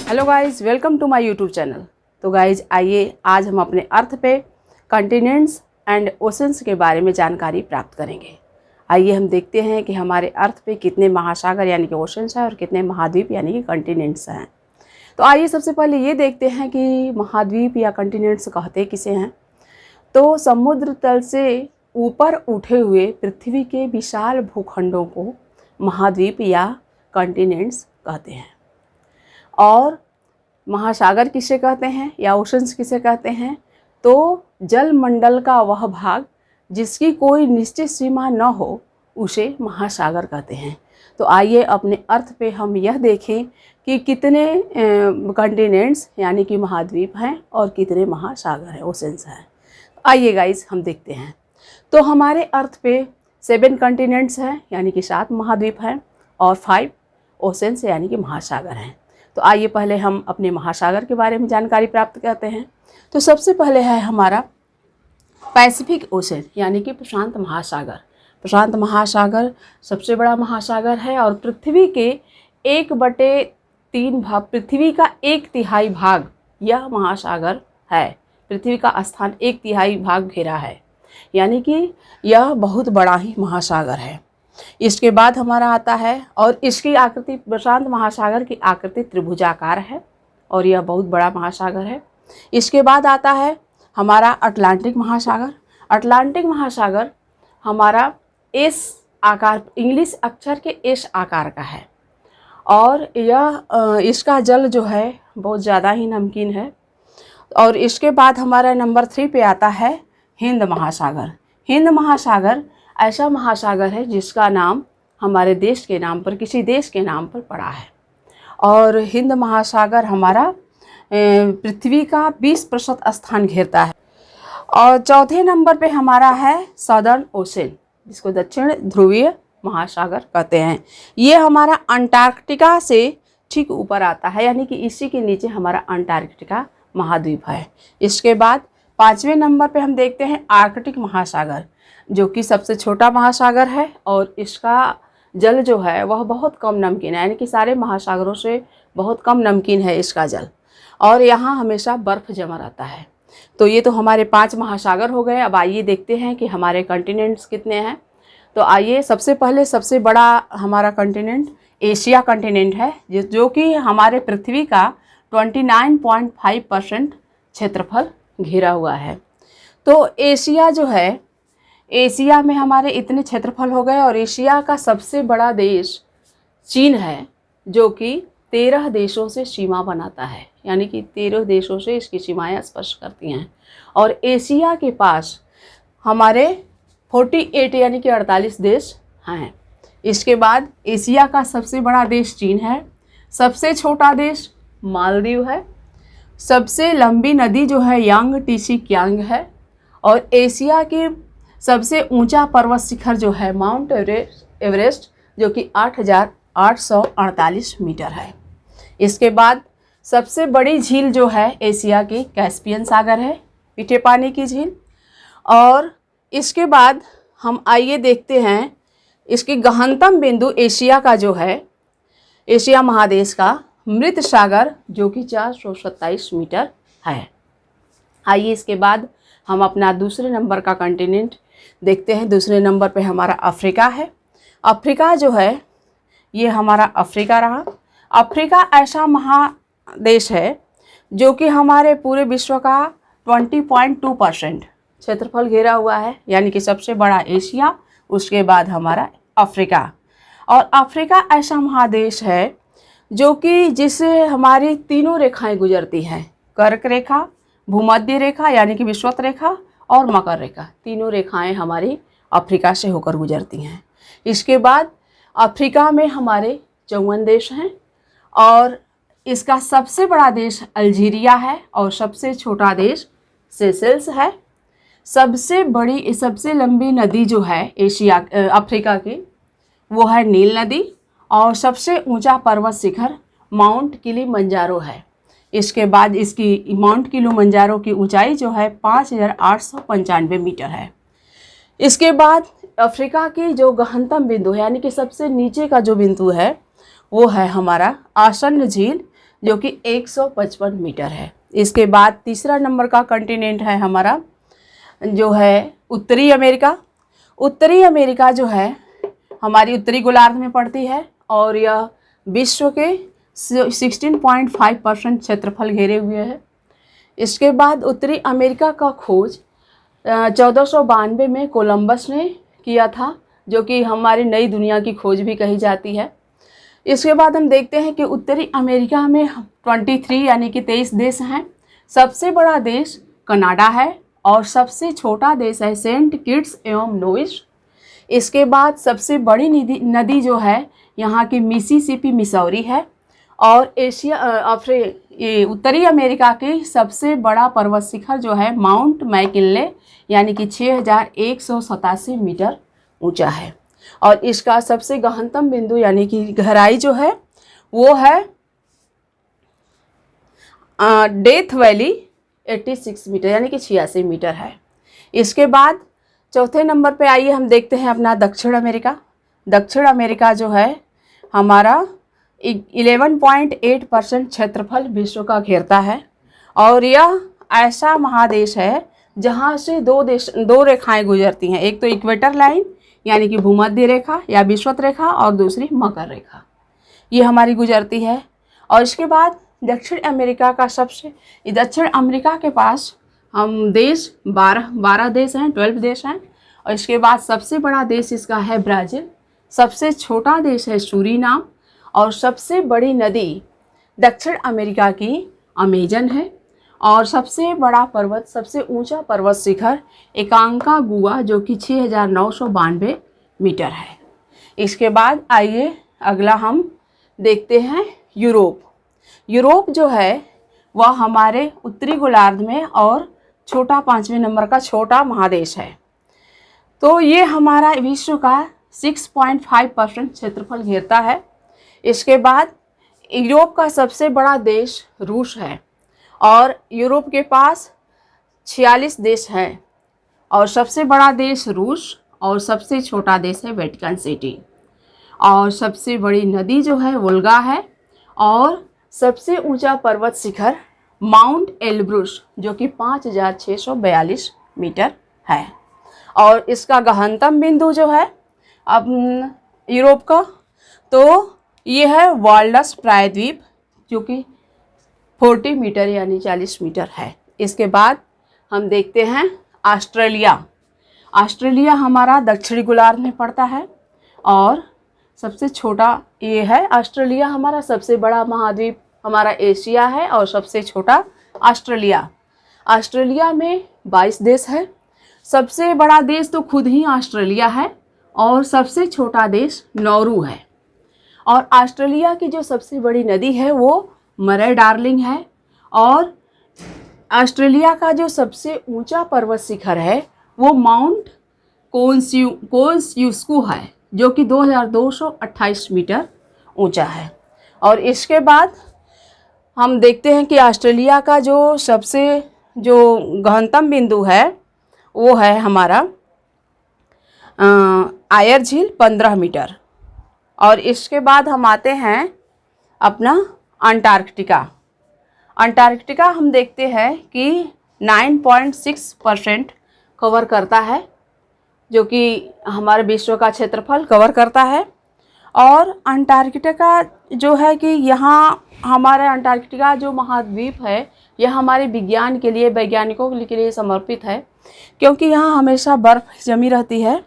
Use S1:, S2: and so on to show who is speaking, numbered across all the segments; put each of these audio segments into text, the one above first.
S1: Hello guys, welcome to my YouTube channel. तो guys आइए आज हम अपने अर्थ पे कॉन्टिनेंट्स एंड ओशंस के बारे में जानकारी प्राप्त करेंगे। आइए हम देखते हैं कि हमारे अर्थ पे कितने महासागर यानी कि ओशंस हैं और कितने महाद्वीप यानी कि कॉन्टिनेंट्स हैं। तो आइए सबसे पहले ये देखते हैं कि महाद्वीप या कॉन्टिनेंट्स कहते किसे हैं। तो समुद्र तल से ऊपर उठे हुए पृथ्वी के विशाल भूखंडों को महाद्वीप या कॉन्टिनेंट्स कहते हैं। और महासागर किसे कहते हैं या ओशंस किसे कहते हैं, तो जलमंडल का वह भाग जिसकी कोई निश्चित सीमा न हो उसे महासागर कहते हैं। तो आइए अपने अर्थ पे हम यह देखें कि कितने कॉन्टिनेंट्स यानी कि महाद्वीप हैं और कितने महासागर हैं, ओशंस हैं। आइए गाइस हम देखते हैं। तो हमारे अर्थ पे 7 कॉन्टिनेंट्स हैं यानी कि 7 महाद्वीप हैं और 5 ओशंस यानी कि महासागर हैं। तो आइए पहले हम अपने महासागर के बारे में जानकारी प्राप्त करते हैं। तो सबसे पहले है हमारा पैसिफिक ओशन यानी कि प्रशांत महासागर। प्रशांत महासागर सबसे बड़ा महासागर है और पृथ्वी के 1/3 भाग, पृथ्वी का 1/3 भाग यह महासागर है। पृथ्वी का स्थान 1/3 भाग घेरा है, यानी कि यह बहुत बड़ा ही महासागर है। इसके बाद हमारा आता है और इसकी आकृति, प्रशांत महासागर की आकृति त्रिभुजाकार है और यह बहुत बड़ा महासागर है। इसके बाद आता है हमारा अटलांटिक महासागर। अटलांटिक महासागर हमारा एस आकार, इंग्लिश अक्षर के एस आकार का है और यह इसका जल जो है बहुत ज़्यादा ही नमकीन है। और इसके बाद हमारा नंबर 3 पे आता है हिंद महासागर। हिंद महासागर ऐसा महासागर है जिसका नाम हमारे देश के नाम पर, किसी देश के नाम पर पड़ा है। और हिंद महासागर हमारा पृथ्वी का 20% स्थान घेरता है। और चौथे नंबर पे हमारा है सदर्न ओशन, जिसको दक्षिण ध्रुवीय महासागर कहते हैं। ये हमारा अंटार्कटिका से ठीक ऊपर आता है, यानी कि इसी के नीचे हमारा अंटार्कटिका महाद्वीप है। इसके बाद 5वें नंबर पे हम देखते हैं आर्कटिक महासागर, जो कि सबसे छोटा महासागर है और इसका जल जो है वह बहुत कम नमकीन है, यानी कि सारे महासागरों से बहुत कम नमकीन है इसका जल और यहाँ हमेशा बर्फ़ जमा रहता है। तो ये तो हमारे 5 महासागर हो गए। अब आइए देखते हैं कि हमारे कॉन्टिनेंट्स कितने हैं। तो आइए सबसे पहले सबसे बड़ा हमारा कॉन्टिनेंट एशिया कॉन्टिनेंट है, जो कि हमारे पृथ्वी का 29.5% क्षेत्रफल घिरा हुआ है। तो एशिया जो है, एशिया में हमारे इतने क्षेत्रफल हो गए और एशिया का सबसे बड़ा देश चीन है, जो कि 13 देशों से सीमा बनाता है, यानी कि 13 देशों से इसकी सीमाएं स्पर्श करती हैं। और एशिया के पास हमारे 48 यानी कि 48 देश हैं। इसके बाद एशिया का सबसे बड़ा देश चीन है, सबसे छोटा देश मालदीव है, सबसे लंबी नदी जो है यांगटीसी कियांग है और एशिया की सबसे ऊंचा पर्वत शिखर जो है माउंट एवरेस्ट, जो कि 8,848 मीटर है। इसके बाद सबसे बड़ी झील जो है एशिया की कैस्पियन सागर है, मीठे पानी की झील। और इसके बाद हम आइए देखते हैं इसकी गहनतम बिंदु एशिया का जो है, एशिया महादेश का मृत सागर, जो कि 427 मीटर है। आइए इसके बाद हम अपना दूसरे नंबर का कॉन्टिनेंट देखते हैं। दूसरे नंबर पे हमारा अफ्रीका है। अफ्रीका जो है ये हमारा अफ्रीका रहा। अफ्रीका ऐसा महादेश है जो कि हमारे पूरे विश्व का 20.2% क्षेत्रफल घेरा हुआ है, यानी कि सबसे बड़ा एशिया, उसके बाद हमारा अफ्रीका। और अफ्रीका ऐसा महादेश है जो कि जिससे हमारी 3 रेखाएं गुजरती हैं, कर्क रेखा, भूमध्य रेखा यानी कि विषुवत रेखा और मकर रेखा। 3 रेखाएं हमारी अफ्रीका से होकर गुजरती हैं। इसके बाद अफ्रीका में हमारे 54 देश हैं और इसका सबसे बड़ा देश अल्जीरिया है और सबसे छोटा देश सेशेल्स है। सबसे लंबी नदी जो है अफ्रीका की वो है नील नदी और सबसे ऊंचा पर्वत शिखर माउंट किलिमंजारो है। इसके बाद इसकी माउंट किलिमंजारो की ऊंचाई जो है 5,895 मीटर है। इसके बाद अफ्रीका की जो गहनतम बिंदु है, यानी कि सबसे नीचे का जो बिंदु है, वो है हमारा आसन्न झील, जो कि 155 मीटर है। इसके बाद तीसरा नंबर का कंटिनेंट है हमारा जो है उत्तरी अमेरिका। उत्तरी अमेरिका जो है हमारी उत्तरी गोलार्ध में पड़ती है और यह विश्व के 16.5% क्षेत्रफल घेरे हुए है। इसके बाद उत्तरी अमेरिका का खोज 1492 में कोलंबस ने किया था, जो कि हमारी नई दुनिया की खोज भी कही जाती है। इसके बाद हम देखते हैं कि उत्तरी अमेरिका में 23 यानी कि 23 देश हैं। सबसे बड़ा देश कनाडा है और सबसे छोटा देश है सेंट किट्स एवं नोइस। इसके बाद सबसे बड़ी नदी जो है यहाँ की मिसिसिपी मिसौरी है। और उत्तरी अमेरिका की सबसे बड़ा पर्वत शिखर जो है माउंट मैकिनले यानी कि 6187 मीटर ऊंचा है। और इसका सबसे गहनतम बिंदु यानी कि गहराई जो है वो है डेथ वैली 86 मीटर यानी कि 86 मीटर है। इसके बाद चौथे नंबर पे आइए हम देखते हैं अपना दक्षिण अमेरिका। दक्षिण अमेरिका जो है हमारा 11.8% क्षेत्रफल विश्व का घेरता है और यह ऐसा महादेश है जहाँ से दो रेखाएं गुजरती हैं। एक तो इक्वेटर लाइन यानी कि भूमध्य रेखा या विषुवत रेखा और दूसरी मकर रेखा, ये हमारी गुजरती है। और इसके बाद दक्षिण अमेरिका के पास हम देश 12 देश हैं, 12 देश हैं। और इसके बाद सबसे बड़ा देश इसका है ब्राज़ील, सबसे छोटा देश है सूरीनाम और सबसे बड़ी नदी दक्षिण अमेरिका की अमेजन है। और सबसे बड़ा पर्वत, सबसे ऊंचा पर्वत शिखर एकांकागुआ जो कि 6992 मीटर है। इसके बाद आइए अगला हम देखते हैं यूरोप। यूरोप जो है वह हमारे उत्तरी गोलार्ध में और छोटा 5वें नंबर का छोटा महादेश है। तो ये हमारा विश्व का 6.5% क्षेत्रफल घेरता है। इसके बाद यूरोप का सबसे बड़ा देश रूस है और यूरोप के पास 46 देश हैं और सबसे बड़ा देश रूस और सबसे छोटा देश है वेटिकन सिटी। और सबसे बड़ी नदी जो है वोल्गा है और सबसे ऊंचा पर्वत शिखर माउंट एल्ब्रुस जो कि 5642 मीटर है। और इसका गहनतम बिंदु जो है अब यूरोप का तो ये है वाल्डस प्रायद्वीप जो कि 40 मीटर यानी 40 मीटर है। इसके बाद हम देखते हैं ऑस्ट्रेलिया। ऑस्ट्रेलिया हमारा दक्षिणी गोलार्ध में पड़ता है और सबसे छोटा ये है। ऑस्ट्रेलिया हमारा सबसे बड़ा महाद्वीप हमारा एशिया है और सबसे छोटा ऑस्ट्रेलिया। ऑस्ट्रेलिया में 22 देश है। सबसे बड़ा देश तो खुद ही ऑस्ट्रेलिया है और सबसे छोटा देश नौरू है। और ऑस्ट्रेलिया की जो सबसे बड़ी नदी है वो मरे डार्लिंग है। और ऑस्ट्रेलिया का जो सबसे ऊंचा पर्वत शिखर है वो माउंट कोन्स्यूस्कू है जो कि 2228 मीटर ऊंचा है। और इसके बाद हम देखते हैं कि ऑस्ट्रेलिया का जो सबसे गहनतम बिंदु है वो है हमारा आयर झील 15 मीटर। और इसके बाद हम आते हैं अपना अंटार्कटिका। अंटार्कटिका हम देखते हैं कि 9.6% कवर करता है जो कि हमारे विश्व का क्षेत्रफल कवर करता है। और अंटार्कटिका जो है कि यहाँ हमारा अंटार्कटिका जो महाद्वीप है यह हमारे विज्ञान के लिए, वैज्ञानिकों के लिए समर्पित है क्योंकि यहाँ हमेशा बर्फ़ जमी रहती है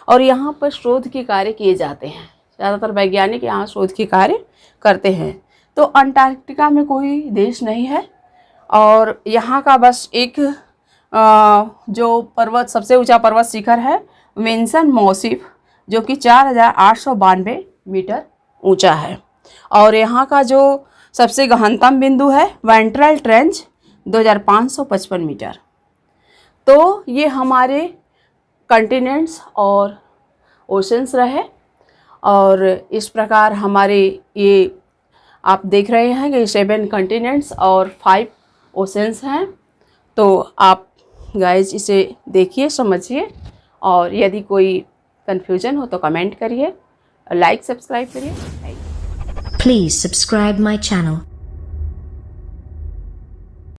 S1: और यहाँ पर शोध के कार्य किए जाते हैं। ज़्यादातर वैज्ञानिक यहाँ शोध के कार्य करते हैं। तो अंटार्कटिका में कोई देश नहीं है और यहाँ का बस एक जो पर्वत सबसे ऊंचा पर्वत शिखर है विंसन मॉसिफ जो कि 4892 मीटर ऊंचा है। और यहाँ का जो सबसे गहनतम बिंदु है वेंट्रल ट्रेंच 2555 मीटर। तो ये हमारे कंटिनेंट्स और ओशंस रहे। और इस प्रकार हमारे ये आप देख रहे हैं कि 7 कंटिनेंट्स और 5 ओशंस हैं। तो आप गाइज इसे देखिए, समझिए और यदि कोई कन्फ्यूजन हो तो कमेंट करिए, लाइक सब्सक्राइब करिए।
S2: Please subscribe my channel.